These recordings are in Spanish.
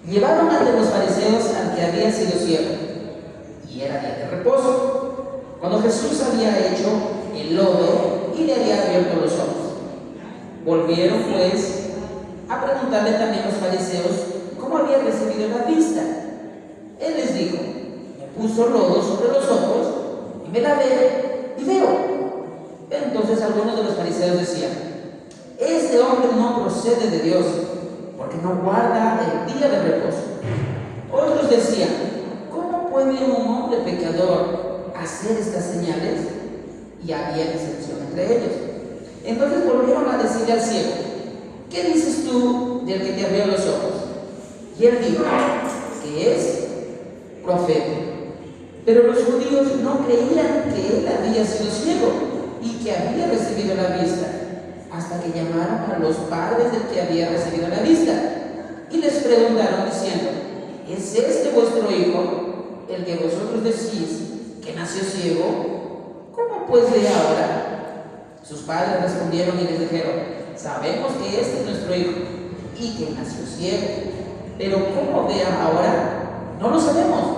Llevaron ante los fariseos al que había sido ciego, y era día de reposo, cuando Jesús había hecho el lodo y le había abierto los ojos. Volvieron pues a preguntarle también los fariseos cómo había recibido la vista. Él les dijo: me puso lodo sobre los ojos y me lavé y veo. Entonces algunos de los fariseos decían: este hombre no procede de Dios, porque no guarda el día de reposo. Otros decían: ¿cómo puede un hombre pecador hacer estas señales? Y había disensión entre ellos. Entonces volvieron a decirle al ciego: ¿qué dices tú del que te abrió los ojos? Y él dijo que es profeta. Pero los judíos no creían que él había sido ciego y que había recibido la vista, hasta que llamaron a los padres del que había recibido la vista y les preguntaron diciendo: ¿es este vuestro hijo, el que vosotros decís que nació ciego? ¿Cómo pues ve ahora? Sus padres respondieron y les dijeron: sabemos que este es nuestro hijo y que nació ciego, pero ¿cómo vea ahora? No lo sabemos.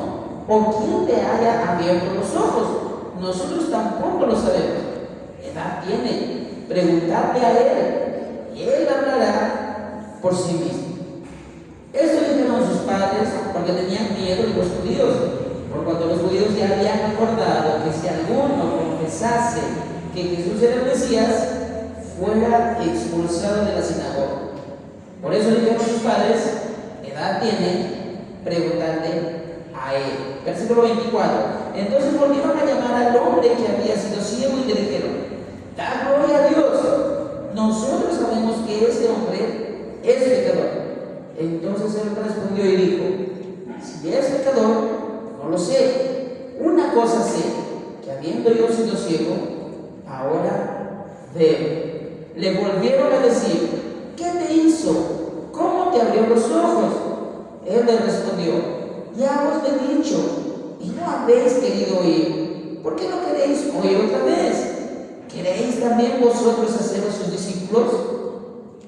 ¿O quién le haya abierto los ojos? Nosotros tampoco lo sabemos. Edad tiene, preguntadle a él, y él hablará por sí mismo. Esto dijeron sus padres porque tenían miedo de los judíos, por cuanto los judíos ya habían acordado que si alguno confesase que Jesús era el Mesías, fuera expulsado de la sinagoga. Por eso dijeron sus padres: edad tiene, preguntadle a él. Versículo 24. Entonces volvieron a llamar al hombre que había sido ciego y le dijeron: da gloria a Dios, nosotros sabemos que este hombre es pecador. Entonces él respondió y dijo: si es pecador, no lo sé. Una cosa sé, que habiendo yo sido ciego, ahora veo. Le volvieron a decir: ¿qué te hizo? ¿Cómo te abrió los ojos? Él le respondió: ya os he dicho, y no habéis querido oír. ¿Por qué no queréis oír otra vez? ¿Queréis también vosotros haceros sus discípulos?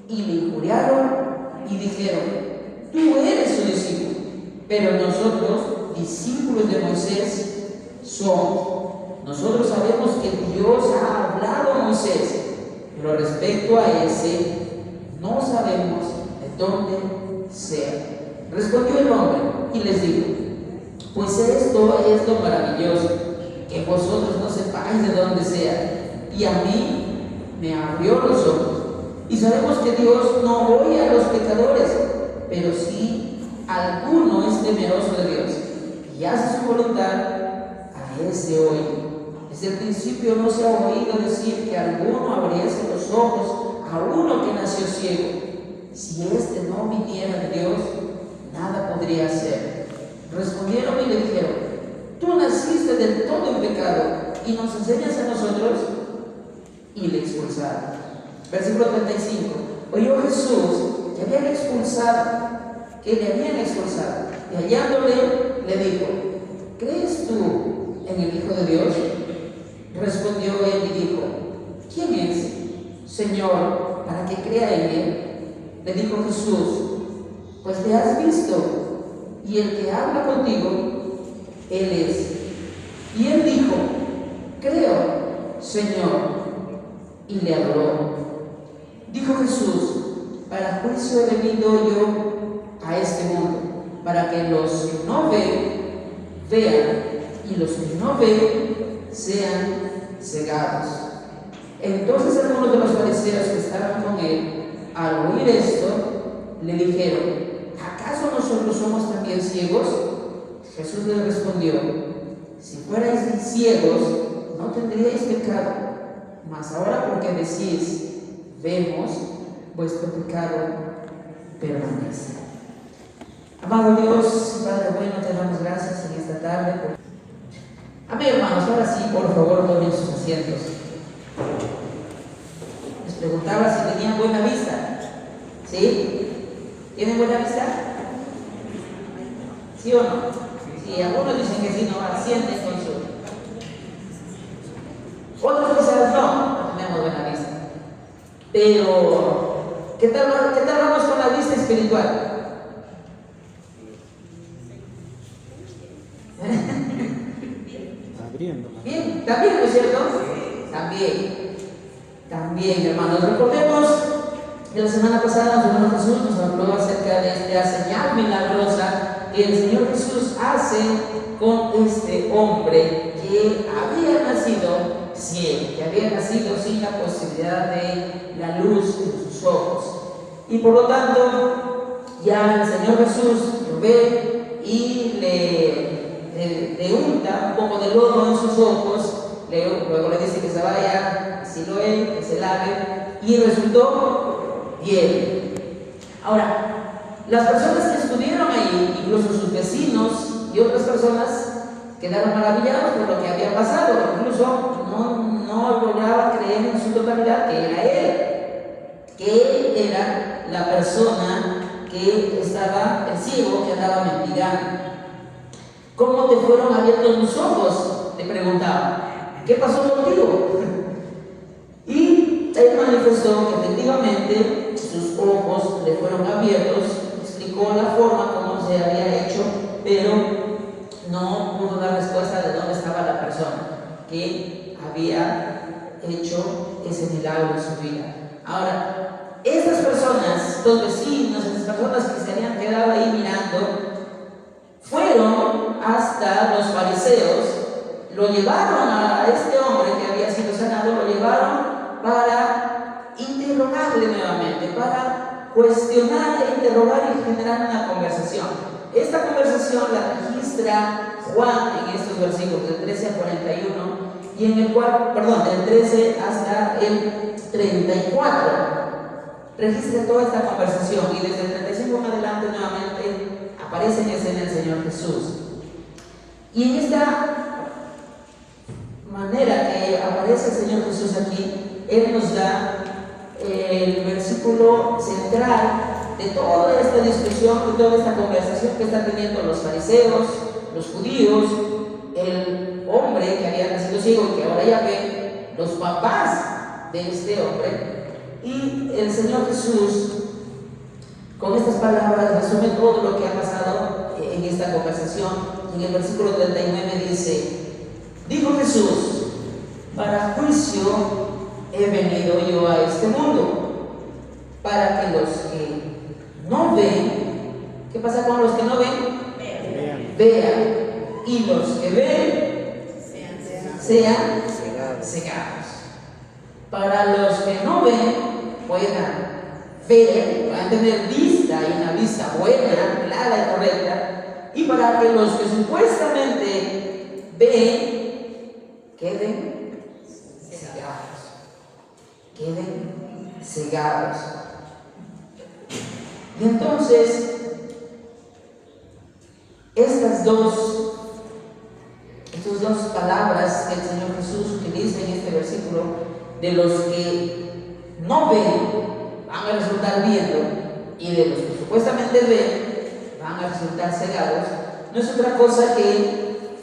Y le injuriaron y dijeron: tú eres su discípulo, pero nosotros, discípulos de Moisés, somos. Nosotros sabemos que Dios ha hablado a Moisés, pero respecto a ese, no sabemos de dónde sea. Respondió el hombre y les dijo: pues esto es lo maravilloso, que vosotros no sepáis de dónde sea, y a mí me abrió los ojos. Y sabemos que Dios no oye a los pecadores, pero si alguno es temeroso de Dios y hace su voluntad, a ese oye. Desde el principio no se ha oído decir que alguno abriese los ojos a uno que nació ciego. Si éste no viniera de Dios, nada podría hacer. Respondieron y le dijeron: tú naciste del todo en pecado y nos enseñas a nosotros. Y le expulsaron. Versículo 35. Oyó Jesús que le habían expulsado, y hallándole le dijo: ¿crees tú en el Hijo de Dios? Respondió él y dijo: ¿quién es, Señor, para que crea en él? Le dijo Jesús: pues le has visto, y el que habla contigo, él es. Y él dijo: creo, Señor, y le adoró. Dijo Jesús: para juicio he venido yo a este mundo, para que los que no ven, vean, y los que no ven, sean cegados. Entonces algunos de los fariseos que estaban con él, al oír esto, le dijeron: ¿acaso nosotros somos también ciegos? Jesús les respondió: si fuerais ciegos, no tendríais pecado. Mas ahora, porque decís: vemos, vuestro pecado permanece. Amado Dios, Padre bueno, te damos gracias en esta tarde. Amén, hermanos. Ahora sí, por favor, tomen sus asientos. Les preguntaba si tenían buena vista. ¿Sí? ¿Tienen buena vista? ¿Sí o no? Sí, algunos dicen que sí, no, asienten con su. Otros quizás no tenemos buena vista. Pero, ¿qué tal vamos con la vista espiritual? viendo. Bien, también, ¿no es cierto? También, hermanos, recordemos que la semana pasada el Señor Jesús nos habló acerca de esta señal milagrosa que el Señor Jesús hace con este hombre que había nacido ciego, que había nacido sin la posibilidad de la luz en sus ojos. Y por lo tanto, ya el Señor Jesús lo ve y le unta un poco de lodo en sus ojos, luego le dice que se vaya a Siloé, que se lave, y resultó bien. Ahora, las personas que estuvieron ahí, incluso sus vecinos y otras personas, quedaron maravillados por lo que había pasado, incluso no lograban creer en su totalidad que era él era la persona que estaba, el ciego que andaba mendigando. ¿Cómo te fueron abiertos los ojos?, le preguntaban. ¿Qué pasó contigo? Y él manifestó que efectivamente sus ojos le fueron abiertos, explicó la forma como se había hecho, pero no pudo dar respuesta de dónde estaba la persona que había hecho ese milagro en su vida. Ahora, estas personas, los vecinos, esas personas que se habían quedado ahí mirando, fueron hasta los fariseos, lo llevaron a este hombre que había sido sanado, lo llevaron para interrogarle nuevamente, para cuestionar e interrogar y generar una conversación. Esta conversación la registra Juan en estos versículos del 13 al 41 y en el cual, del 13 hasta el 34, registra toda esta conversación y desde el 35 en adelante nuevamente aparece en escena el Señor Jesús. Y en esta manera que aparece el Señor Jesús aquí, Él nos da el versículo central de toda esta discusión, de toda esta conversación que están teniendo los fariseos, los judíos, el hombre que había nacido ciego y que ahora ya ve, los papás de este hombre, y el Señor Jesús con estas palabras resume todo lo que ha pasado en esta conversación. En el versículo 39 dice: dijo Jesús, para juicio he venido yo a este mundo, para que los que no ven, ¿qué pasa con los que no ven? Vean, y los que ven sean cegados. Para los que no ven puedan ver, puedan tener vista y una vista buena, clara y correcta, y para que los que supuestamente ven queden cegados. Y entonces estas dos palabras que el Señor Jesús utiliza en este versículo, de los que no ven van a resultar viendo y de los que supuestamente ven van a resultar cegados, no es otra cosa que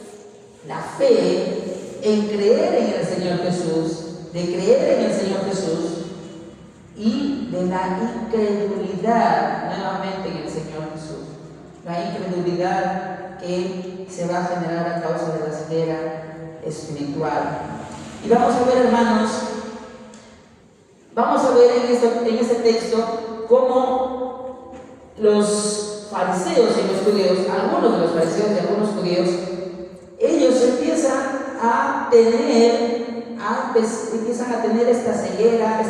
la fe en creer en el Señor Jesús, de creer en el Señor Jesús y de la incredulidad nuevamente en el Señor Jesús, la incredulidad que se va a generar a causa de la ceguera espiritual. Y vamos a ver, hermanos, en este texto cómo los fariseos y los judíos, algunos de los fariseos y algunos judíos, ellos empiezan a tener esta ceguera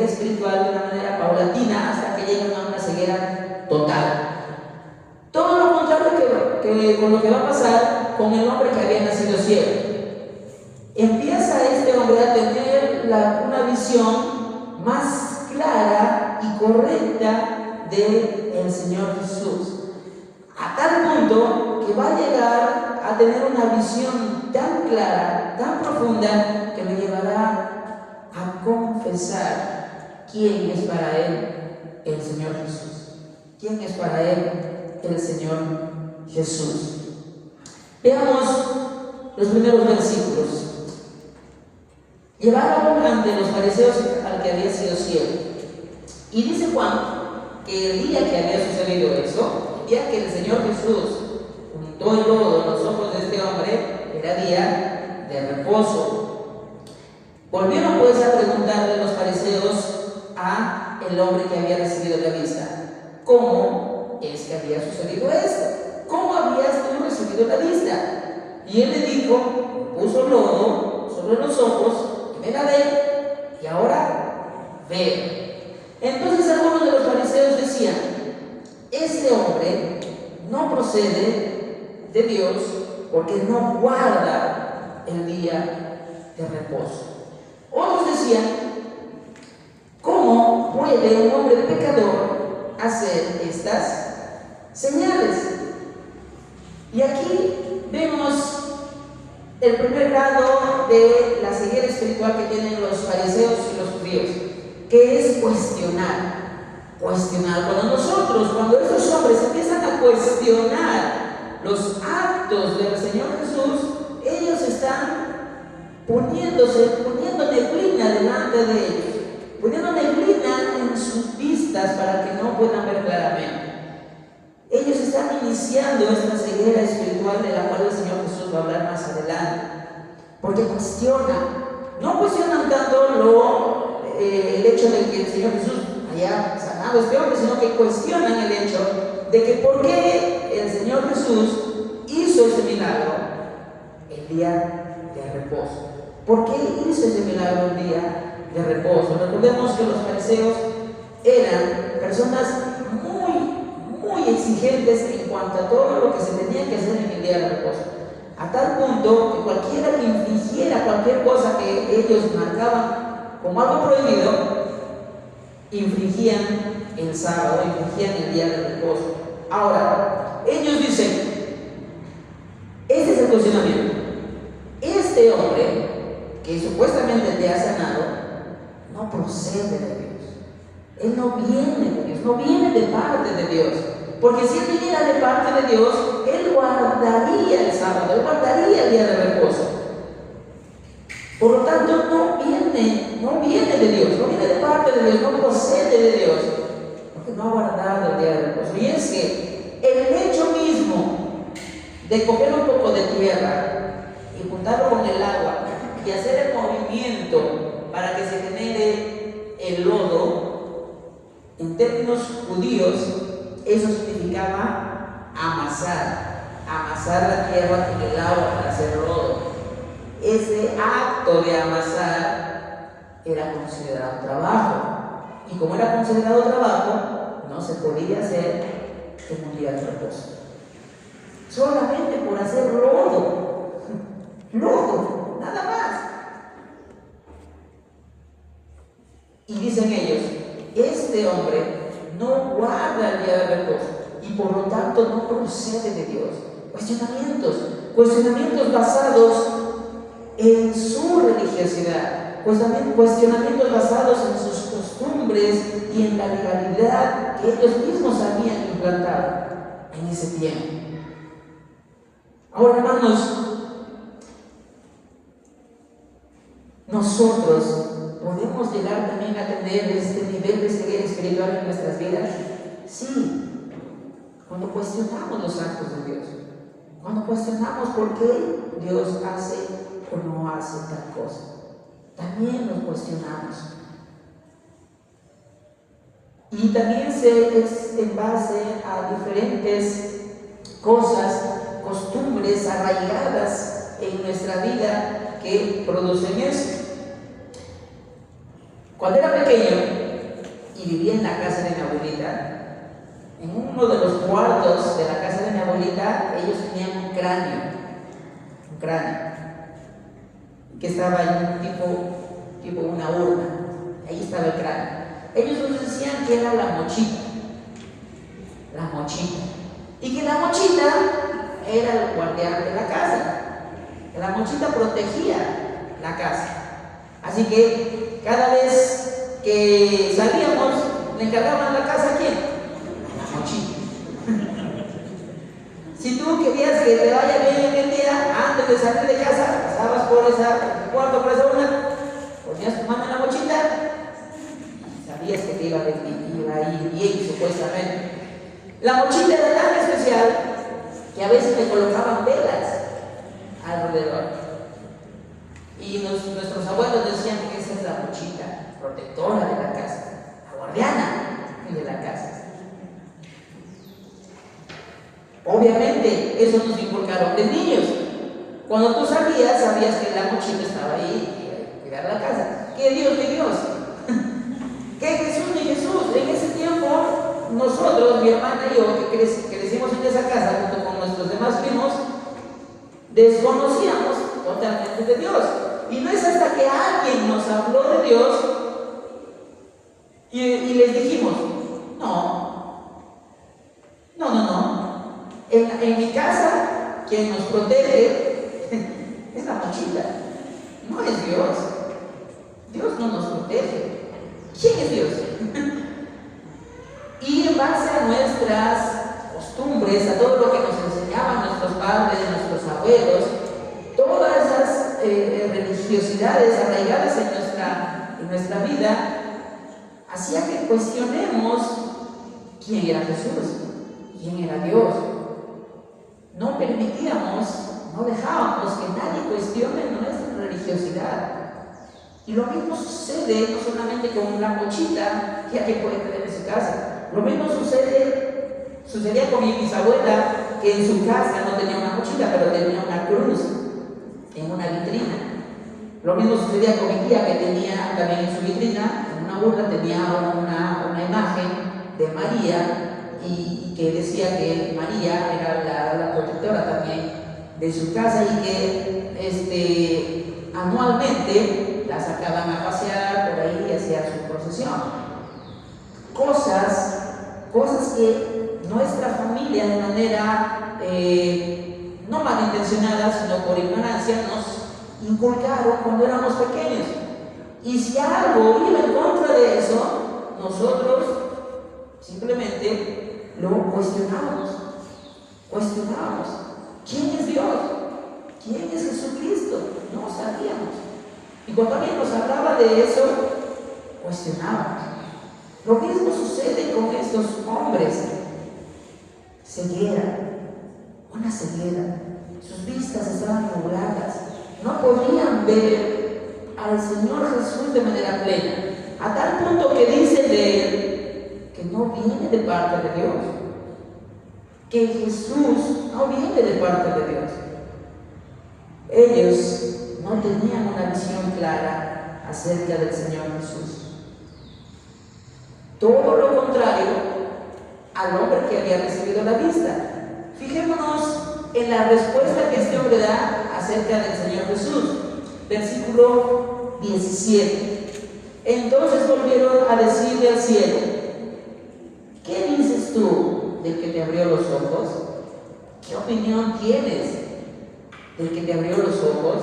espiritual de una manera paulatina hasta que llegan a una ceguera total. Todo lo contrario que con lo que va a pasar con el hombre que había nacido ciego. Empieza este hombre a tener una visión más clara y correcta del Señor Jesús, a tal punto que va a llegar a tener una visión tan clara, tan profunda, que le llevará a confesar quién es para él el Señor Jesús, quién es para él el Señor Jesús. Veamos los primeros versículos. Llevaron ante los fariseos al que había sido ciego. Y dice Juan que el día que había sucedido eso, el día que el Señor Jesús untó el lodo en los ojos de este hombre, era día de reposo. Volvieron pues a preguntarle los fariseos a el hombre que había recibido la vista: ¿cómo es que había sucedido esto? ¿Cómo habías tú recibido la vista? Y él le dijo: puso lodo sobre los ojos, y me lavé, y ahora veo. Entonces algunos de los fariseos decían: este hombre no procede de Dios, porque no guarda el día de reposo. Otros decían: ¿cómo puede un hombre pecador hacer estas señales? Y aquí vemos el primer grado de la ceguera espiritual que tienen los fariseos y los judíos, que es cuestionar. Cuando estos hombres empiezan a cuestionar los actos del Señor Jesús, ellos están poniendo neblina delante de ellos, poniendo neblina en sus vistas para que no puedan ver claramente. Ellos están iniciando esta ceguera espiritual de la cual el Señor Jesús va a hablar más adelante, porque no cuestionan tanto el hecho de que el Señor Jesús haya sanado a este hombre, sino que cuestionan el hecho de que por qué el Señor Jesús hizo ese milagro el día de reposo. ¿Por qué hizo ese milagro el día de reposo? Recordemos que los fariseos eran personas muy exigentes en cuanto a todo lo que se tenía que hacer en el día de reposo, a tal punto que cualquiera que infringiera cualquier cosa que ellos marcaban como algo prohibido, infringían el sábado, infringían el día de reposo. Ahora, ellos dicen: este es el cuestionamiento. Este hombre que supuestamente te ha sanado no procede de Dios. Él no viene de Dios, no viene de parte de Dios. Porque si él viniera de parte de Dios, él guardaría el sábado, él guardaría el día de reposo. Por lo tanto, no viene de Dios, no viene de parte de Dios, no procede de Dios, porque no ha guardado el día de reposo. Y es que el hecho mismo de coger un poco de tierra y juntarlo con el agua y hacer el movimiento para que se genere el lodo, en términos judíos, eso significaba amasar la tierra con el agua para hacer lodo. Ese acto de amasar era considerado trabajo, y como era considerado trabajo, no se podía hacer en un día de reposo. Solamente por hacer lodo, nada más. Y dicen ellos: este hombre no guarda el día de reposo y por lo tanto no procede de Dios. Cuestionamientos basados en su religiosidad, cuestionamientos basados en sus costumbres y en la legalidad que ellos mismos habían implantado en ese tiempo. Ahora, hermanos, nosotros podemos llegar también a tener este nivel de ceguera espiritual en nuestras vidas. Sí, cuando cuestionamos los actos de Dios, cuando cuestionamos por qué Dios hace o no hace tal cosa, también nos cuestionamos. Y también es en base a diferentes cosas, costumbres arraigadas en nuestra vida que producen eso. Cuando era pequeño y vivía en la casa de mi abuelita, en uno de los cuartos de la casa de mi abuelita, ellos tenían un cráneo, que estaba en tipo una urna. Ahí estaba el cráneo. Ellos nos decían que era la mochita, y que la mochita era el guardián de la casa, que la mochita protegía la casa. Así que cada vez que salíamos, le encargaban la casa ¿a quién? A la mochita. Si tú querías que te vaya bien en el día, antes de salir de casa, pasabas por ese cuarto, por esa urna, ponías tu mano en la mochita, sabías que te iba a ir bien, supuestamente. La mochita era tan especial que a veces me colocaban velas alrededor. Y nuestros abuelos decían que esa es la mochita protectora de la casa, la guardiana de la casa. Obviamente, eso nos inculcaron de niños. Cuando tú salías, sabías que la mochila estaba ahí, y cuidar la casa. ¿Qué Dios ni Dios? ¿Qué Jesús ni Jesús? En ese tiempo, nosotros, mi hermana y yo, que crecimos en esa casa junto con nuestros demás primos, desconocíamos totalmente de Dios. Y no es hasta que alguien nos habló de Dios y les dijimos, no. En mi casa, quien nos protege es la mochila, no es Dios. Dios no nos protege. ¿Quién es Dios? Y en base a nuestras costumbres, a todo lo que nos enseñaban nuestros padres, nuestros abuelos, todas esas religiosidades arraigadas en nuestra vida, hacía que cuestionemos quién era Jesús, quién era Dios. No permitíamos, no dejábamos que nadie cuestione nuestra religiosidad. Y lo mismo sucede no solamente con la mochila que alguien puede tener en su casa. Lo mismo sucedía con mi bisabuela, que en su casa no tenía una mochila, pero tenía una cruz en una vitrina. Lo mismo sucedía con mi tía, que tenía también en su vitrina, en una urna, tenía una imagen de María, y que decía que María era la protectora también de su casa, y que anualmente la sacaban a pasear por ahí y hacía su procesión. Cosas que nuestra familia, de manera no malintencionada, sino por ignorancia, nos inculcaron cuando éramos pequeños. Y si algo iba en contra de eso, nosotros simplemente lo cuestionábamos. ¿Quién es Dios? ¿Quién es Jesucristo? No sabíamos. Y cuando alguien nos hablaba de eso, cuestionábamos. Lo mismo sucede con estos hombres. Una ceguera. Sus vistas estaban nubladas. No podían ver al Señor Jesús de manera plena. A tal punto que dicen de Él que no viene de parte de Dios. Que Jesús no viene de parte de Dios. Ellos no tenían una visión clara acerca del Señor Jesús. Todo lo contrario al hombre que había recibido la vista. Fijémonos en la respuesta que este hombre da acerca del Señor Jesús. Versículo 17. Entonces volvieron a decirle al cielo: ¿qué dices tú del que te abrió los ojos? ¿Qué opinión tienes del que te abrió los ojos?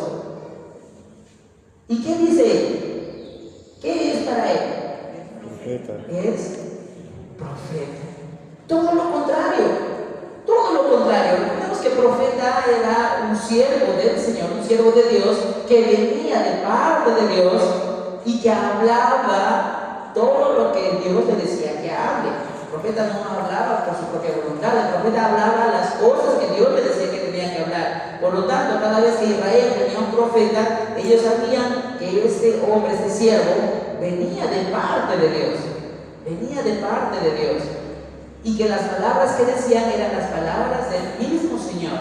¿Y qué dice él? ¿Qué es para él? Profeta. Es profeta. Todo lo contrario. Recordemos que profeta era un siervo del Señor, un siervo de Dios, que venía de parte de Dios y que hablaba todo lo que Dios le decía que hable. El profeta no hablaba por su propia voluntad, el profeta hablaba las cosas que Dios le decía que tenía que hablar. Por lo tanto, cada vez que Israel tenía un profeta, ellos sabían que este hombre, este siervo, venía de parte de Dios. Y que las palabras que decían eran las palabras del mismo Señor.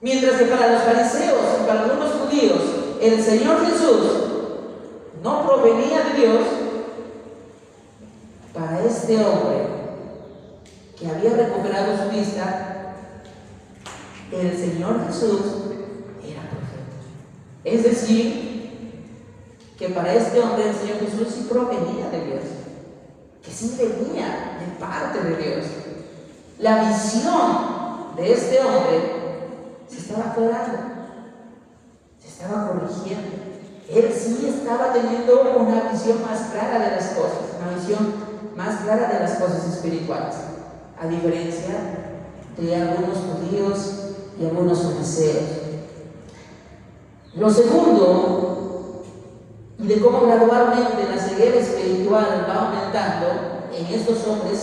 Mientras que para los fariseos y para algunos judíos, el Señor Jesús no provenía de Dios, para este hombre que había recuperado su vista, el Señor Jesús era profeta. Es decir, que para este hombre el Señor Jesús sí provenía de Dios, que sí venía de parte de Dios. La visión de este hombre se estaba quebrando, se estaba corrigiendo. Él sí estaba teniendo una visión más clara de las cosas, una visión más clara de las cosas espirituales, a diferencia de algunos judíos y algunos fariseos. Lo segundo, y de cómo gradualmente la ceguera espiritual va aumentando en estos hombres,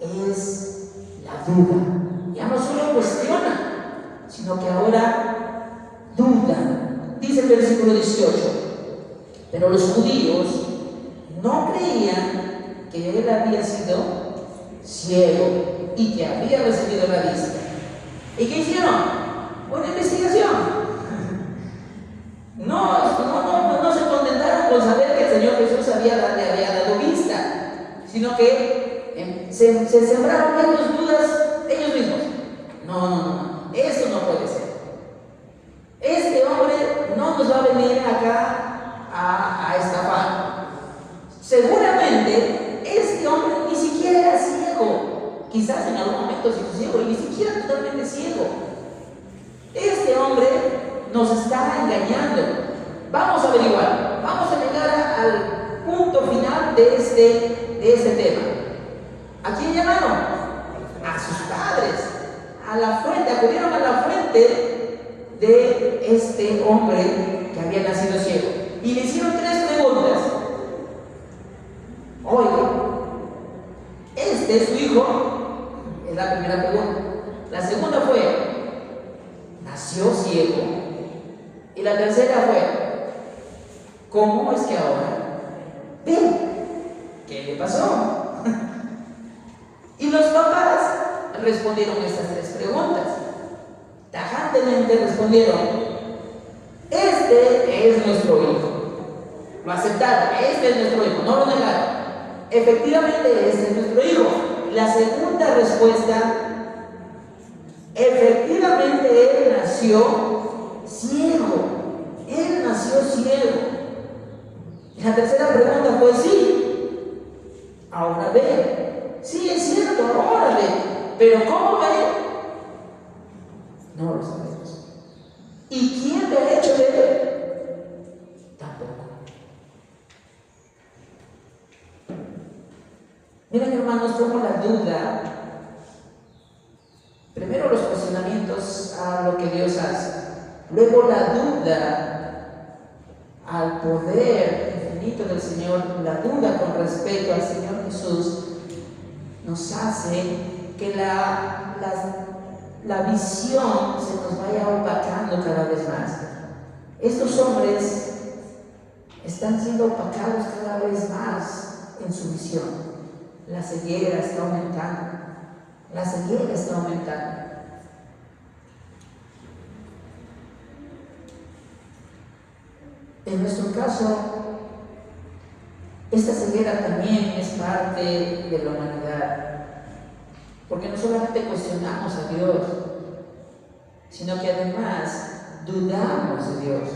es la duda. Ya no solo cuestionan, sino que ahora dudan. el versículo 18: pero los judíos no creían que él había sido ciego y que había recibido la vista. ¿Y qué hicieron? Una investigación. No se contentaron con saber que el Señor Jesús le había dado vista, sino que se sembraron ellos dudas ellos mismos. No, esto no puede ser. Este hombre no nos va a venir acá a estafar. Seguramente este hombre ni siquiera era ciego. Quizás en algún momento se hizo ciego y ni siquiera totalmente ciego. Este hombre nos está engañando. Vamos a averiguar, vamos a llegar al punto final de este tema. ¿A quién llamaron? A sus padres, a la fuente, acudieron a la fuente de este hombre que había nacido ciego y le hicieron 3 preguntas. Oiga, ¿este es su hijo? Es la primera pregunta. La segunda fue: ¿nació ciego? Y la tercera fue: ¿cómo es que ahora ve? ¿Qué le pasó? Y los papás respondieron estas 3 preguntas. Tajantemente respondieron: este es nuestro hijo. Lo aceptaron: este es nuestro hijo, no lo negaron. Efectivamente, este es nuestro hijo. La segunda respuesta: efectivamente él nació ciego. Él nació ciego. Y la tercera pregunta fue: sí, ahora ve. Sí, es cierto, ahora ve. Pero ¿cómo ve? No lo sabemos. ¿Y quién le ha hecho ver? Tampoco. Miren, hermanos, cómo la duda, primero los cuestionamientos a lo que Dios hace, luego la duda al poder infinito del Señor, la duda con respecto al Señor Jesús, nos hace que la visión se nos vaya opacando cada vez más. Estos hombres están siendo opacados cada vez más en su visión. La ceguera está aumentando. La ceguera está aumentando. En nuestro caso, esta ceguera también es parte de la humanidad, porque no solamente cuestionamos a Dios, sino que además dudamos de Dios,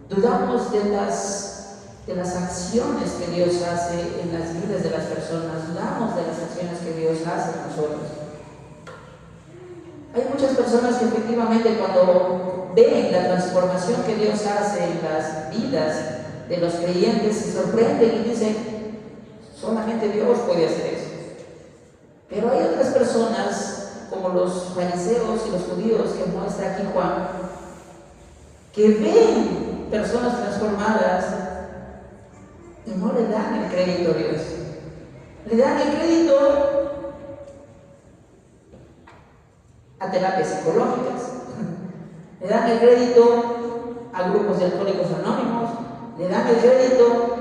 dudamos de las acciones que Dios hace en las vidas de las personas, dudamos de las acciones que Dios hace en nosotros. Hay muchas personas que efectivamente, cuando ven la transformación que Dios hace en las vidas de los creyentes, se sorprenden y dicen: solamente Dios puede hacer eso. Pero hay otras personas, como los fariseos y los judíos que muestra aquí Juan, que ven personas transformadas y no le dan el crédito a Dios. Le dan el crédito a terapias psicológicas, le dan el crédito a grupos de alcohólicos anónimos, le dan el crédito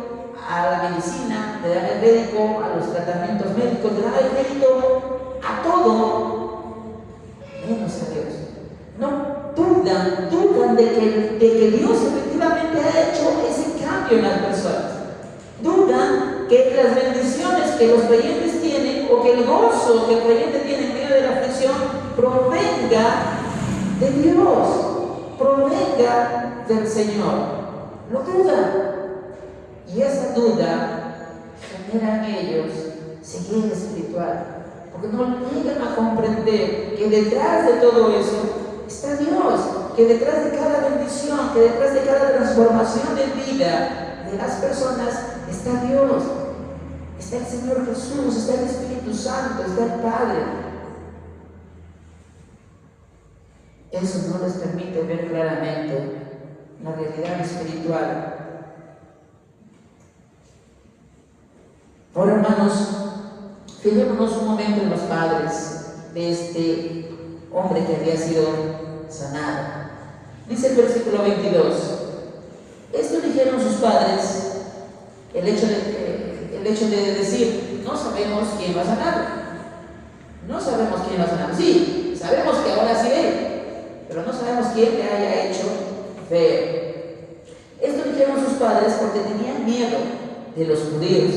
a la medicina, le dan el crédito a los tratamientos médicos, le dan el crédito a todo, menos a Dios. No dudan de que Dios efectivamente ha hecho ese cambio en las personas. Dudan que las bendiciones que los creyentes tienen, o que el gozo que el creyente tiene en medio de la aflicción, provenga de Dios, provenga del Señor. Lo dudan. Y esa duda genera en ellos ceguera espiritual, porque no llegan a comprender que detrás de todo eso está Dios, que detrás de cada bendición, que detrás de cada transformación de vida de las personas está Dios, está el Señor Jesús, está el Espíritu Santo, está el Padre. Eso no les permite ver claramente la realidad espiritual. Ahora, hermanos, fijémonos un momento en los padres de este hombre que había sido sanado. Dice el versículo 22: Esto dijeron sus padres, el hecho de decir, no sabemos quién va a sanar. No sabemos quién va a sanar. Sí, sabemos que ahora sí ve, pero no sabemos quién le haya hecho ver. Esto dijeron sus padres porque tenían miedo de los judíos,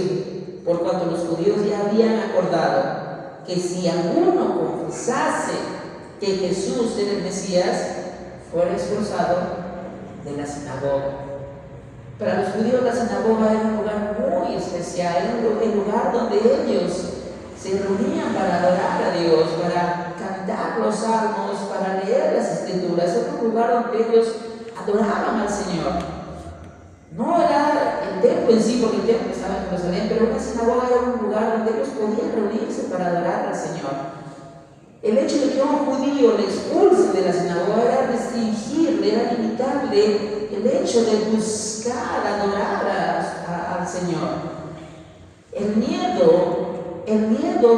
por cuanto los judíos ya habían acordado que si alguno confesase que Jesús era el Mesías, fuera expulsado de la sinagoga. Para los judíos la sinagoga era un lugar muy especial, era el lugar donde ellos se reunían para adorar a Dios, para cantar los salmos, para leer las escrituras. Era un lugar donde ellos adoraban al Señor. No era el templo en sí, porque el templo estaba en Jerusalén, pero una sinagoga era un lugar donde ellos podían reunirse para adorar al Señor. El hecho de que a un judío le expulsen de la sinagoga era restringirle, era limitarle el hecho de buscar, adorar al Señor. El miedo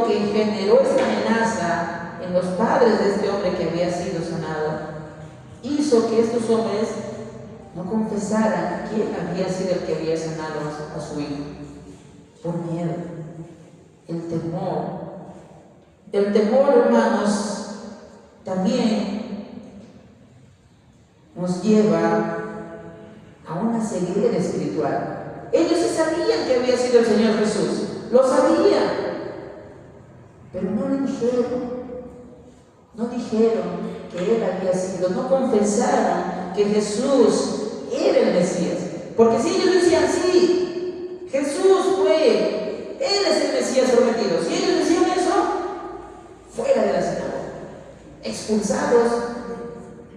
que generó esta amenaza en los padres de este hombre que había sido sanado, hizo que estos hombres no confesaran quién había sido el que había sanado a su hijo. Por miedo, el temor. El temor, hermanos, también nos lleva a una ceguera espiritual. Ellos sí sabían que había sido el Señor Jesús, lo sabían, pero no le dijeron, no dijeron que Él había sido, no confesaron que Jesús era el Mesías. Porque si ellos decían, sí, Jesús fue, Él es el Mesías prometido, si ellos decían eso, fuera de la sinagoga, expulsados,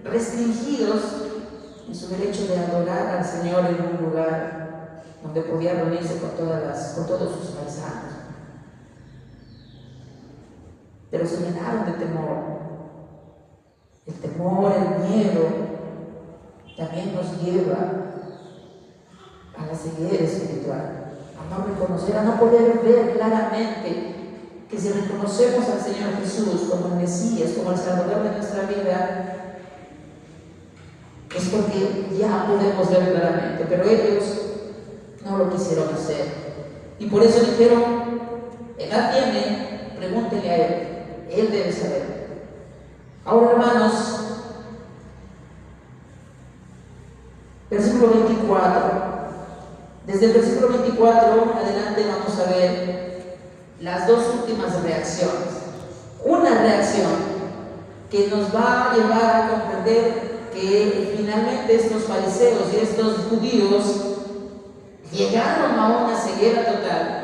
restringidos en su derecho de adorar al Señor en un lugar donde podía reunirse con todos sus paisanos. Pero se llenaron de temor. El temor, el miedo, también nos lleva a la ceguera espiritual, a no reconocer, a no poder ver claramente que si reconocemos al Señor Jesús como el Mesías, como el Salvador de nuestra vida, es porque ya podemos ver claramente, pero ellos no lo quisieron hacer. Y por eso dijeron, edad tiene, pregúntele a él debe saber. Ahora, hermanos, versículo 24. Desde el versículo 24 adelante vamos a ver las dos últimas reacciones. Una reacción que nos va a llevar a comprender que finalmente estos fariseos y estos judíos llegaron a una ceguera total,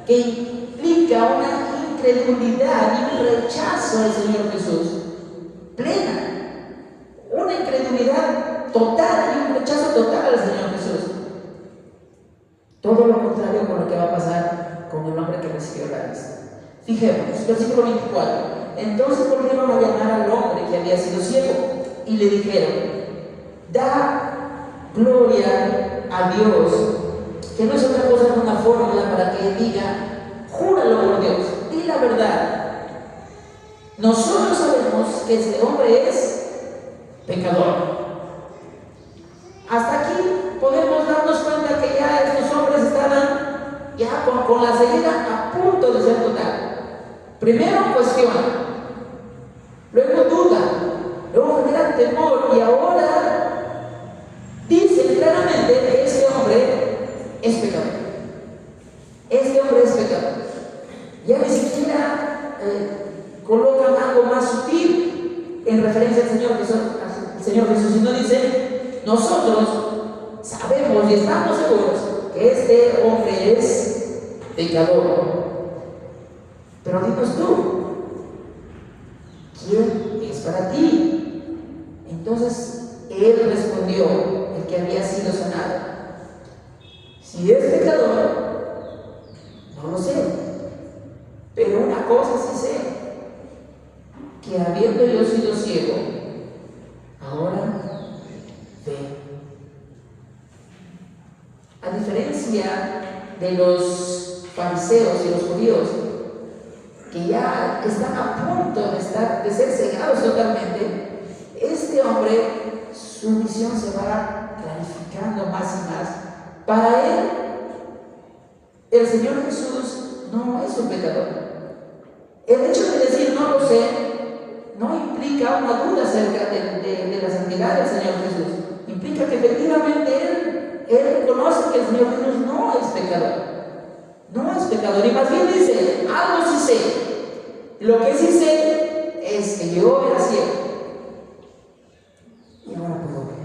que implica una incredulidad y un rechazo al Señor Jesús, plena, una incredulidad total y un rechazo total al Señor Jesús. Todo lo contrario con lo que va a pasar con el hombre que recibió la vista. Fijémonos, versículo 24. Entonces volvieron a llamar al hombre que había sido ciego y le dijeron, da gloria a Dios, que no es otra cosa que una fórmula para que él diga, júralo por Dios, di la verdad. Nosotros sabemos que este hombre es pecador. Hasta aquí podemos darnos cuenta que ya estos hombres estaban ya con la ceguera a punto de ser total. Primero cuestiona, luego duda, luego genera temor y ahora dicen claramente que este hombre es pecador. Este hombre es pecador. Ya ni siquiera colocan algo más sutil en referencia al Señor Jesús, sino dicen, nosotros sabemos y estamos seguros que este hombre es pecador. Pero dinos tú, ¿quién es para ti? Entonces él respondió, el que había sido sanado, si es pecador, no lo sé, pero una cosa sí sé, que habiendo yo sido ciego, ahora ve. A diferencia de los fariseos y los judíos, que ya están a punto de ser cegados totalmente, este hombre, su visión se va clarificando más y más. Para él, el Señor Jesús no es un pecador. El hecho de decir no lo sé no implica una duda acerca de la santidad del Señor Jesús. Implica que efectivamente él reconoce que el Señor Jesús no es pecador. No es pecador. Y más bien dice, algo sí sé. Lo que sí sé es que yo era ciego. Y ahora puedo ver.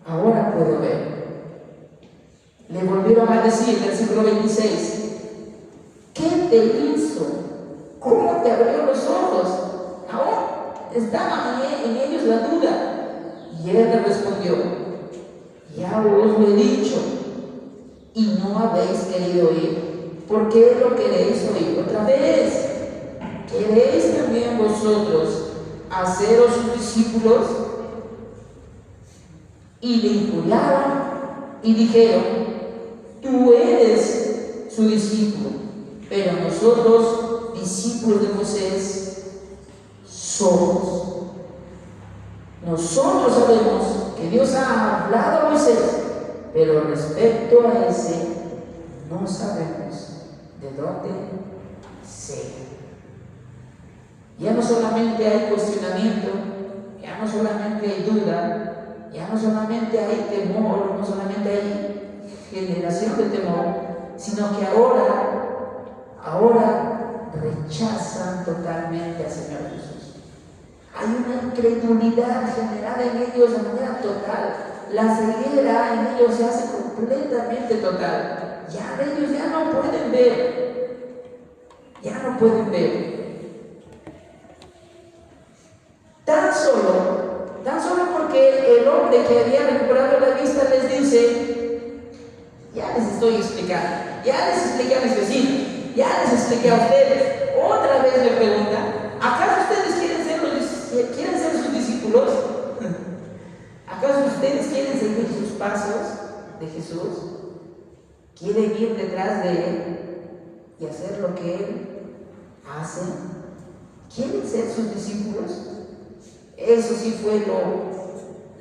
Ahora puedo ver. Le volvieron a decir, versículo 26, ¿qué te hizo? ¿Cómo te abrió los ojos? Ahora estaba en ellos la duda. Y él le respondió, ya os lo he dicho, y no habéis querido oír. ¿Por qué lo queréis oír otra vez? ¿Queréis también vosotros haceros sus discípulos? Y le injuriaron y dijeron, tú eres su discípulo, pero nosotros, discípulos de Moisés, somos. Nosotros sabemos que Dios ha hablado a Moisés, pero respecto a ese, no sabemos de dónde sea. Ya no solamente hay cuestionamiento, ya no solamente hay duda, ya no solamente hay temor, no solamente hay generación de temor, sino que ahora rechazan totalmente al Señor Jesús. Hay una incredulidad generada en ellos de manera total. La ceguera en ellos se hace completamente total. Ya ellos ya no pueden ver. Ya no pueden ver. Tan solo porque el hombre que había recuperado la vista les dice, ya les estoy explicando, ya les expliqué a mis vecinos, ya les expliqué a ustedes. Otra vez me preguntan, ¿acaso ustedes quieren ser sus discípulos? ¿Acaso ustedes quieren seguir sus pasos de Jesús? ¿Quieren ir detrás de Él y hacer lo que Él hace? ¿Quieren ser sus discípulos? Eso sí fue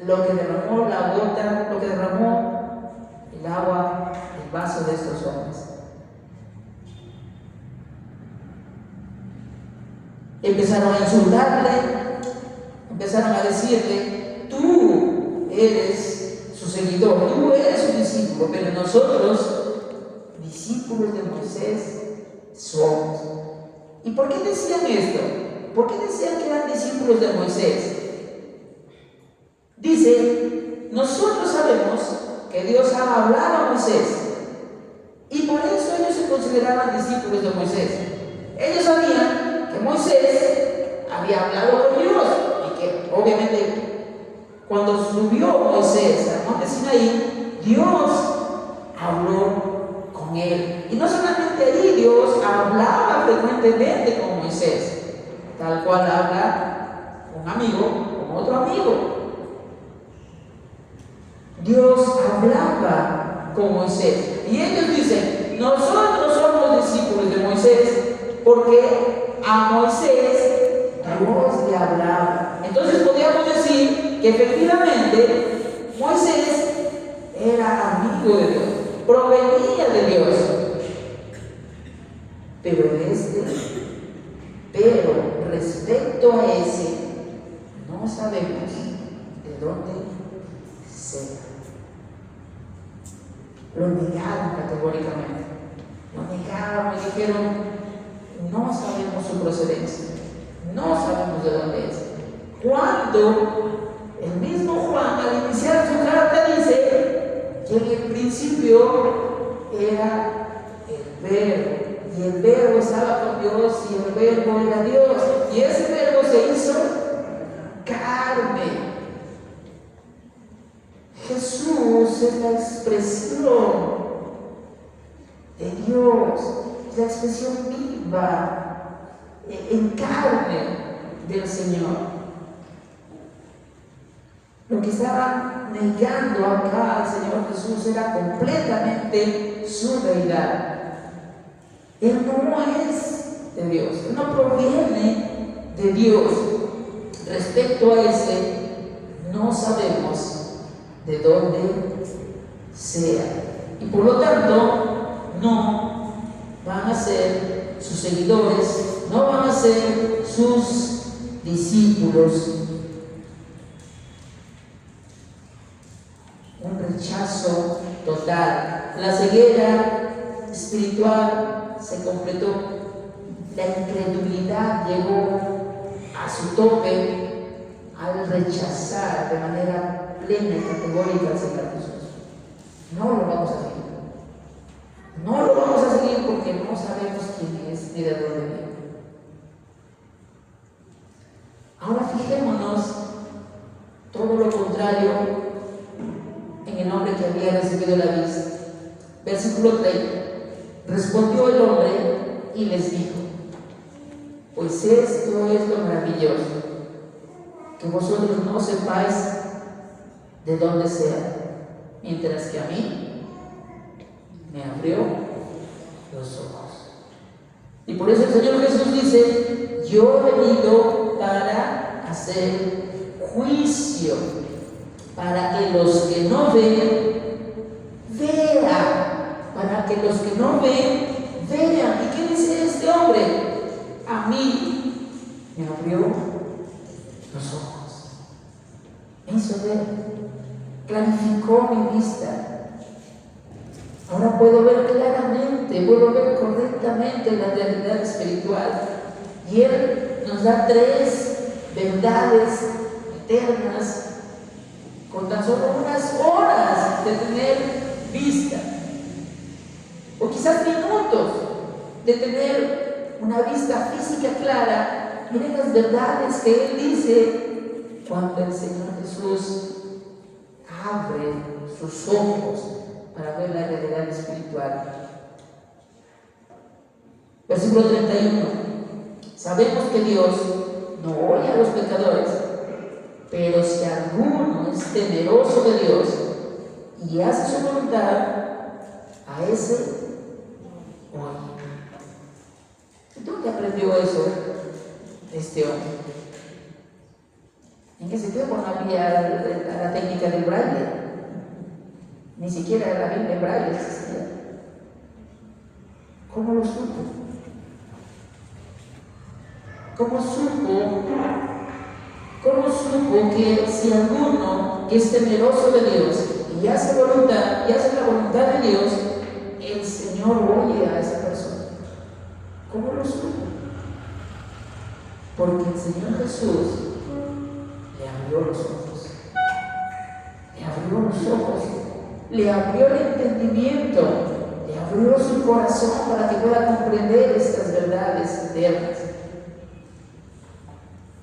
lo que derramó la gota, lo que derramó el agua, el vaso de estos hombres. Empezaron a insultarle, empezaron a decirle, tú eres su seguidor, tú eres su discípulo, pero nosotros, discípulos de Moisés, somos. ¿Y por qué decían esto? ¿Por qué decían que eran discípulos de Moisés? Dice, nosotros sabemos que Dios ha hablado a Moisés y por eso ellos se consideraban discípulos de Moisés. Ellos sabían que Moisés había hablado con Dios y que obviamente cuando subió Moisés al monte Sinaí, Dios habló con él. Y no solamente allí, Dios hablaba frecuentemente con Moisés, tal cual habla un amigo con otro amigo. Dios hablaba con Moisés. Y ellos dicen, nosotros somos discípulos de Moisés porque a Moisés Dios le hablaba. Entonces podríamos decir que efectivamente Moisés era amigo de Dios, provenía de Dios. Pero respecto a ese, no sabemos de dónde sea. Lo negaron categóricamente. Lo negaron y dijeron, no sabemos su procedencia, no sabemos de dónde es. Cuando el mismo Juan, al iniciar su carta, dice que en el principio era el Verbo, y el Verbo estaba con Dios, y el Verbo era Dios, y ese Verbo se hizo carne. Jesús es la expresión de Dios, es la expresión viva, en carne del Señor. Lo que estaba negando acá al Señor Jesús era completamente su deidad. Él no es de Dios, Él no proviene de Dios. respecto a ese, no sabemos de dónde sea. Y por lo tanto, no van a ser sus seguidores, no van a ser sus discípulos. Un rechazo total. La ceguera espiritual se completó. La incredulidad llegó a su tope al rechazar de manera plena y categórica al Señor Jesús. No lo vamos a seguir. No lo vamos a seguir porque no sabemos quién es ni de dónde viene. Ahora fijémonos todo lo contrario en el hombre que había recibido la vista. Versículo 30. Respondió el hombre y les dijo: pues esto es lo maravilloso, que vosotros no sepáis de dónde sea, mientras que a mí me abrió los ojos. Y por eso el Señor Jesús dice: yo he venido para hacer juicio, para que los que no ven, vean, para que los que no ven, vean. ¿Y qué dice este hombre? A mí me abrió los ojos, me hizo ver, clarificó mi vista. Ahora puedo ver claramente, puedo ver correctamente la realidad espiritual. Y Él nos da 3 verdades eternas con tan solo unas horas de tener vista, o quizás minutos de tener una vista física clara. Miren las verdades que Él dice cuando el Señor Jesús abre sus ojos para ver la realidad espiritual. Versículo 31. Sabemos que Dios no oye a los pecadores, pero si alguno es temeroso de Dios y hace su voluntad, a ese oye. ¿Dónde aprendió eso este hombre? En ese tiempo no había la técnica del braille, ni siquiera la Biblia en braille existía. ¿Cómo lo supo? ¿Cómo supo que si alguno es temeroso de Dios y hace la voluntad de Dios, el Señor oye a esa persona? ¿Cómo lo supo? Porque el Señor Jesús le abrió los ojos, le abrió el entendimiento, le abrió su corazón para que pueda comprender estas verdades eternas.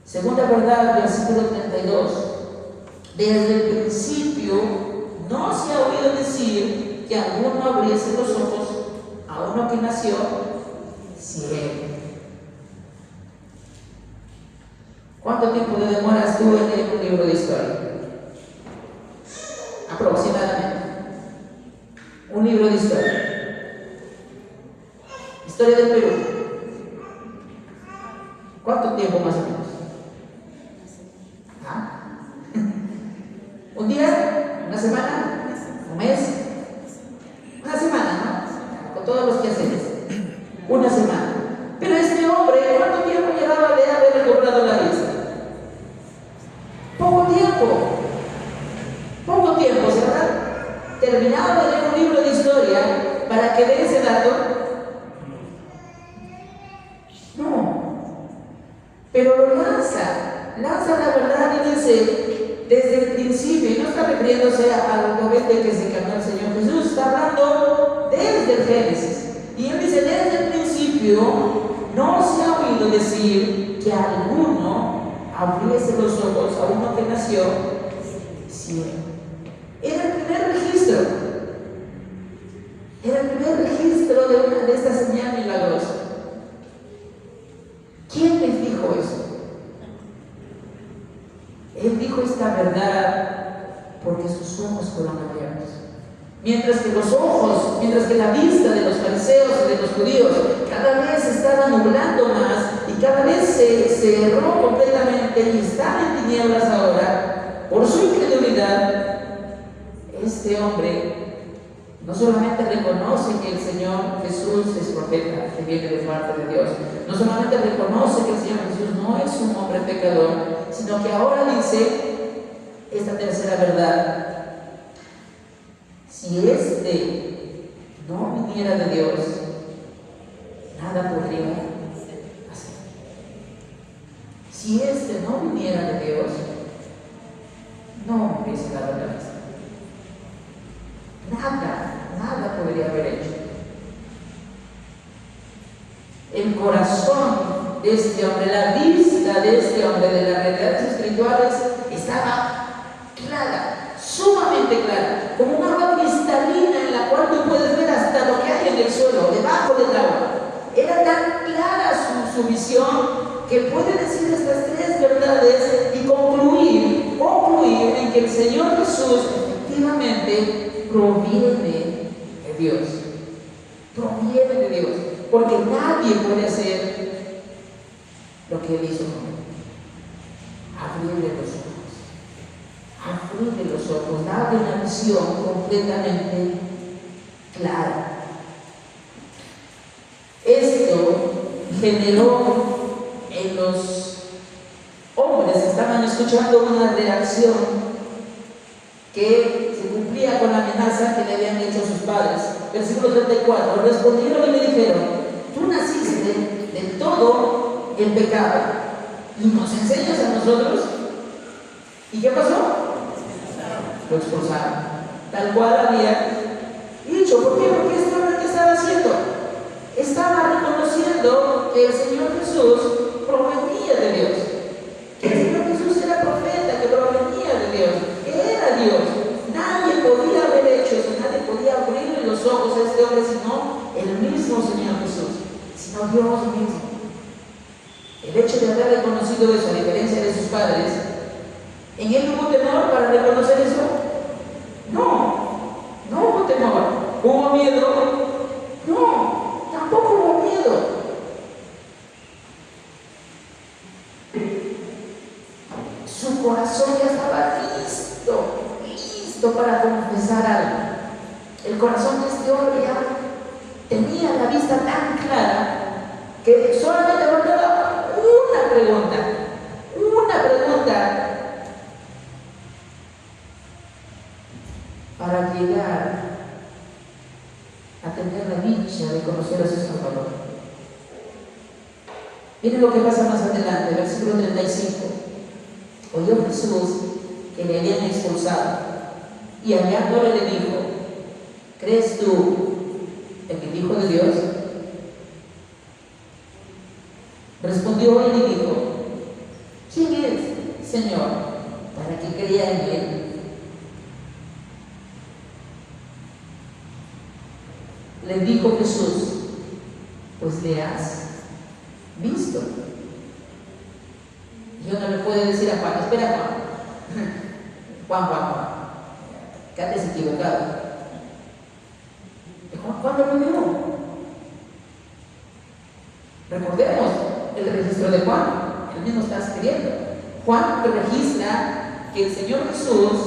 Segunda verdad, versículo 32. Desde el principio no se ha oído decir que alguno abriese los ojos a uno que nació ciego. ¿Cuánto tiempo te demoras tú en leer un libro de historia? Aproximadamente. Un libro de historia. Historia del Perú. ¿Cuánto tiempo más o menos? ¿Un día? ¿Una semana? ¿Un mes? Una semana, ¿no? Con todos los quehaceres. Una semana. Pero este hombre, ¿cuánto tiempo llevaba de haber recobrado la vista? Poco tiempo, ¿se habrá terminado de leer un libro de historia para que dé ese dato? No. Pero lo lanza la verdad y dice, desde el principio, y no está refiriéndose al momento en que se encarnó el Señor Jesús, está hablando desde el Génesis. Y él dice, desde el principio no se ha oído decir que alguno abriese los ojos a uno que nació ciego. Era el primer registro. De esta señal milagrosa. ¿Quién les dijo eso? Él dijo esta verdad porque sus ojos fueron abiertos. Mientras que la vista de los fariseos y de los judíos cada vez se estaba nublando más y cada vez se cerró completamente y estaba en tinieblas ahora, por su incredulidad, este hombre no solamente reconoce que el Señor Jesús es profeta, que viene de parte de Dios, no solamente reconoce que el Señor Jesús no es un hombre pecador, sino que ahora dice esta tercera verdad: si este no viniera de Dios, nada podría hacer. Si este no viniera de Dios, no me hubiese dado la vista. Nada podría haber hecho. El corazón de este hombre, la vista de este hombre de las realidades espirituales estaba clara, sumamente clara, como una agua cristalina en la cual tú puedes ver hasta lo que hay en el suelo, debajo del agua. Era tan clara su visión que puede decir estas tres verdades y concluir en que el Señor Jesús efectivamente proviene de Dios. Proviene de Dios, porque nadie puede hacer lo que Él hizo con él. Abrirle los ojos, darle una visión completamente clara. Esto generó en los hombres que estaban escuchando una reacción que se cumplía con la amenaza que le habían hecho sus padres. Versículo 34: respondieron y le dijeron: tú naciste del todo en pecado y nos enseñas a nosotros. ¿Y qué pasó? Lo expulsaron, tal cual había dicho. ¿Por qué? Porque este hombre, ¿qué estaba haciendo? Estaba reconociendo que el Señor Jesús provenía de Dios, que el Señor Jesús era profeta, que provenía de Dios, que era Dios. Nadie podía haber hecho eso, nadie podía abrirle los ojos a este hombre sino el mismo Señor Jesús, sino Dios mismo. El hecho de haber reconocido eso, a diferencia de sus padres, ¿en él hubo temor para reconocer eso? No hubo temor. ¿Hubo miedo? No, tampoco hubo miedo. Su corazón ya estaba listo para confesar algo. El corazón de este hombre ya tenía la vista tan clara que solamente faltaba una pregunta para llegar a tener la dicha de conocer a su Salvador. Miren lo que pasa más adelante, versículo 35. Oyó Jesús que le habían expulsado y hallándole le dijo: ¿crees tú en el Hijo de Dios? Respondió él y dijo: ¿quién es, Señor, para que crea en él? Le dijo Jesús: pues le has visto. Yo no le puedo decir a Juan: espera, Juan, que antes equivocado. Juan lo vio. Recordemos el registro de Juan, él mismo está escribiendo. Juan registra que el Señor Jesús,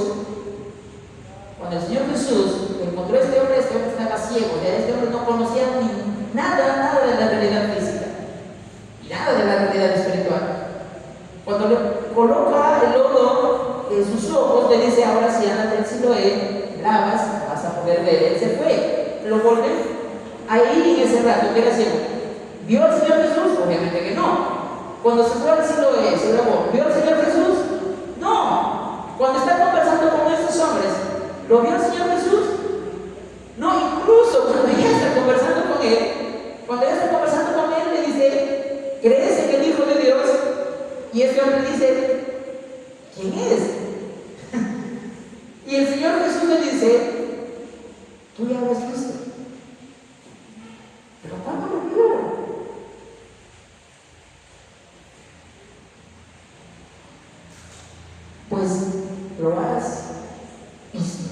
cuando el Señor Jesús encontró a este hombre estaba ciego, ya este hombre no conocía nada de la realidad física y nada de la realidad espiritual. Cuando le coloca el lodo en sus ojos, le dice: ahora si andas del Siloé, lavas, vas a poder ver. Él se fue, lo volvió ahí en ese rato, que era ciego. ¿Vio al Señor Jesús? Obviamente que no. Cuando se fue al Siloé, se lavó, ¿vio al Señor Jesús? No. Cuando está conversando con estos hombres, ¿lo vio el Señor Jesús? No, incluso cuando ella está conversando con él, le dice: ¿crees en el Hijo de Dios? Y este hombre dice: ¿quién es? Y el Señor Jesús le dice: tú ya lo has visto. Pero ¿cuándo lo vio? Pues lo has visto.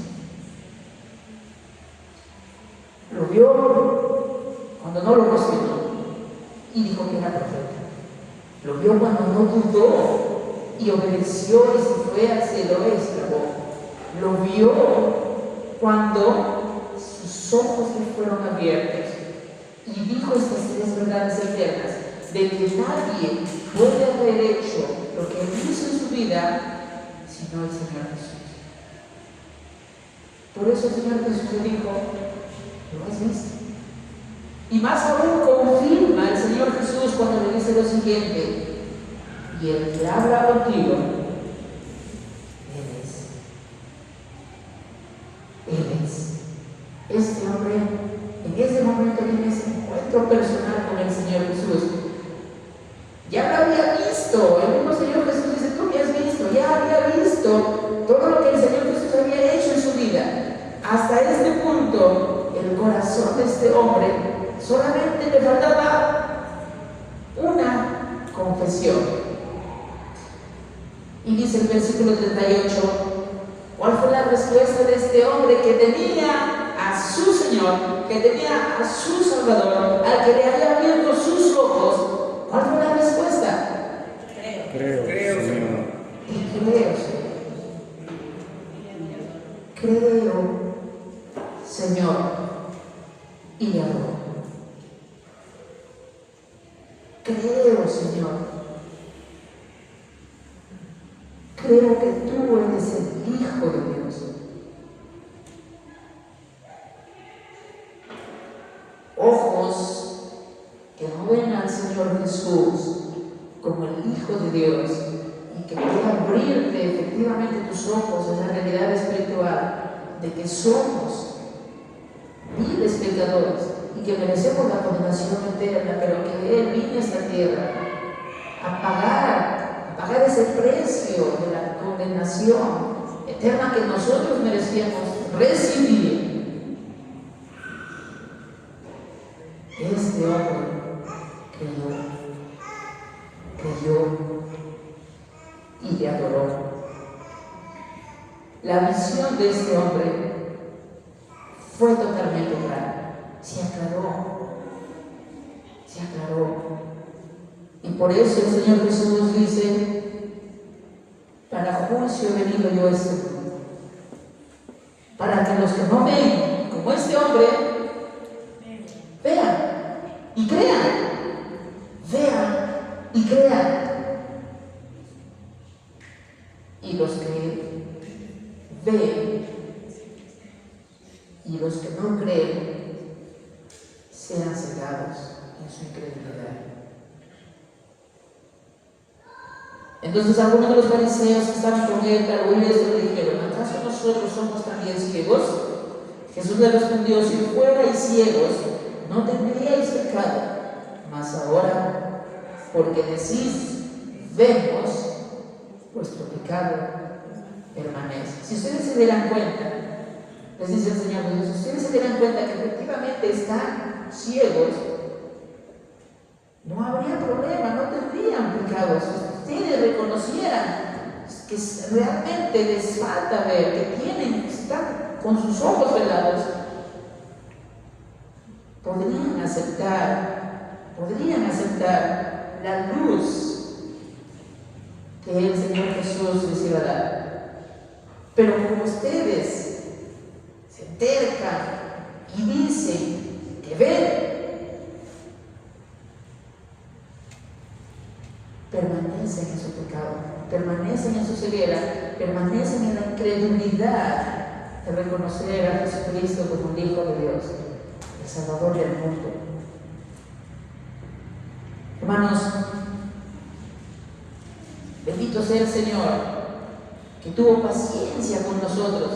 no lo cuestionó y dijo que era profeta. Lo vio cuando no dudó y obedeció y se fue al cielo y exclamó. Lo vio cuando sus ojos le fueron abiertos y dijo estas tres verdades eternas: de que nadie puede haber hecho lo que él hizo en su vida sino el Señor Jesús. Por eso el Señor Jesús le dijo: ¿lo has visto? Y más aún confirma el Señor Jesús cuando le dice lo siguiente: y el que habla contigo, Él es. Él es. Este hombre en ese momento tiene ese encuentro personal con el Señor Jesús. Ya lo había visto. El mismo Señor Jesús dice: tú me has visto. Ya había visto todo lo que el Señor Jesús había hecho en su vida. Hasta este punto, el corazón de este hombre solamente le faltaba una confesión. Y dice el versículo 38, ¿cuál fue la respuesta de este hombre que tenía a su Señor, que tenía a su Salvador, al que le había abierto sus ojos? ¿Cuál fue la respuesta? Creo, Señor. Y creo, Señor. Creo, Señor. Y le adoro. Creo, Señor. Creo que tú eres el Hijo de Dios. Ojos que no ven al Señor Jesús como el Hijo de Dios y que pueda abrirte efectivamente tus ojos a la realidad espiritual de que somos viles pecadores y que merecemos la condenación eterna, pero que Él vino a esta tierra a pagar ese precio de la condenación eterna que nosotros merecíamos recibir. Este hombre creyó y le adoró. La visión de este hombre fue totalmente clara, se aclaró. Y por eso el Señor Jesús dice: para juicio he venido yo a este mundo, para que los que no ven como este hombre vean y crean, vean y crean. Y los que ven y los que no creen sean cegados en su incredulidad. Entonces algunos de los fariseos que estaban con él al oír esto le dijeron: ¿acaso nosotros somos también ciegos? Jesús le respondió: si fuerais ciegos, no tendríais pecado, mas ahora, porque decís vemos, vuestro pecado permanece. Si ustedes se dieran cuenta, les dice el Señor Jesús, si ustedes se dieran cuenta que efectivamente están ciegos, no habría problema, no tendrían pecados. Si ustedes reconocieran que realmente les falta ver, que están con sus ojos velados, podrían aceptar la luz que el Señor Jesús les iba a dar. Pero como ustedes se tercan y dicen que ven, permanecen en su pecado, permanecen en su ceguera, permanecen en la incredulidad de reconocer a Jesucristo como el Hijo de Dios, el Salvador del mundo. Hermanos, bendito sea el Señor, que tuvo paciencia con nosotros.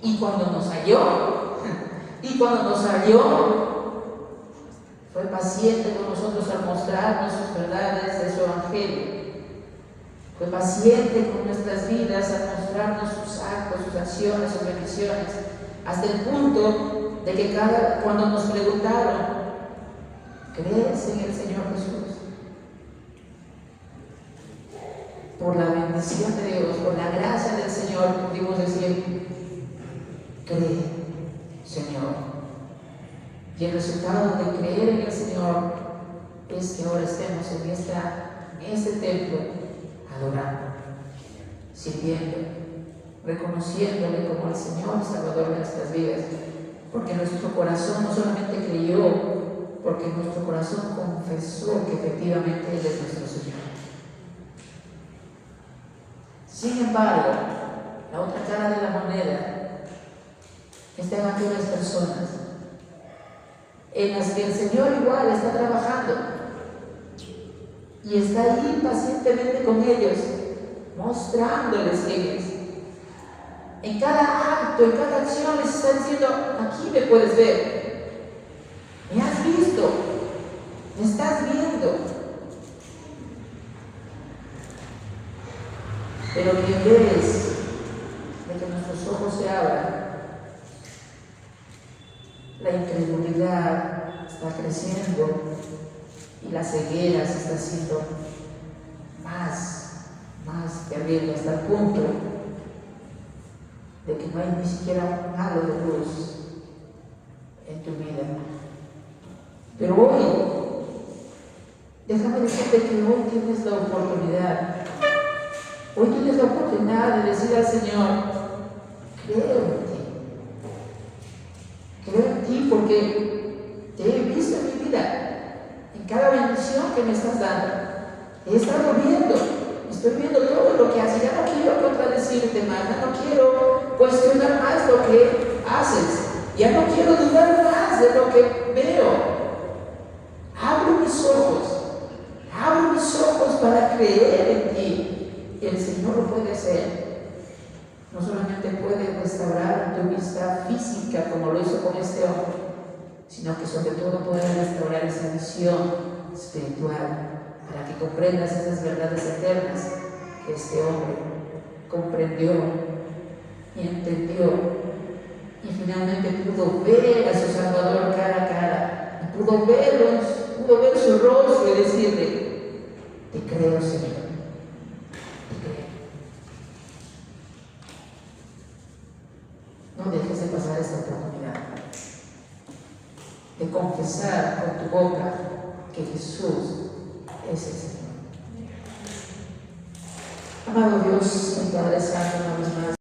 Y cuando nos halló, fue paciente con nosotros al mostrarnos sus verdades de su Evangelio. Fue paciente con nuestras vidas al mostrarnos sus actos, sus acciones, sus bendiciones, hasta el punto de que cuando nos preguntaron: ¿crees en el Señor Jesús? Por la bendición de Dios, por la gracia del Señor, pudimos decir: cree, Señor. Y el resultado de creer en el Señor es que ahora estemos en este templo adorando, sirviendo, reconociéndole como el Señor y Salvador de nuestras vidas, porque nuestro corazón no solamente creyó, porque nuestro corazón confesó que efectivamente Él es nuestro Señor. Sin embargo, la otra cara de la moneda están aquellas personas en las que el Señor igual está trabajando y está ahí pacientemente con ellos, mostrándoles quién es. En cada acto, en cada acción les está diciendo: aquí me puedes ver, me has visto, me estás viendo. Pero que en vez de que nuestros ojos se abran, la incredulidad está creciendo y la ceguera se está haciendo más terrible, hasta el punto de que no hay ni siquiera un halo de luz en tu vida. Pero hoy, déjame decirte que hoy tienes la oportunidad. Hoy tienes la oportunidad de decir al Señor: creo en ti. Creo en ti porque te he visto en mi vida, en cada bendición que me estás dando. He estado viendo, estoy viendo todo lo que haces. Ya no quiero contradecirte más, ya no quiero cuestionar más lo que haces, ya no quiero dudar más de lo que veo. Abro mis ojos para creer en ti. El Señor lo puede hacer. No solamente puede restaurar tu vista física como lo hizo con este hombre, sino que sobre todo puede restaurar esa visión espiritual para que comprendas esas verdades eternas que este hombre comprendió y entendió, y finalmente pudo ver a su Salvador cara a cara, y pudo ver su rostro y decirle: te creo, Señor, te creo. No dejes de pasar esta oportunidad de confesar con tu boca que Jesús es el Señor. Amado Dios y Padre Santo, una vez más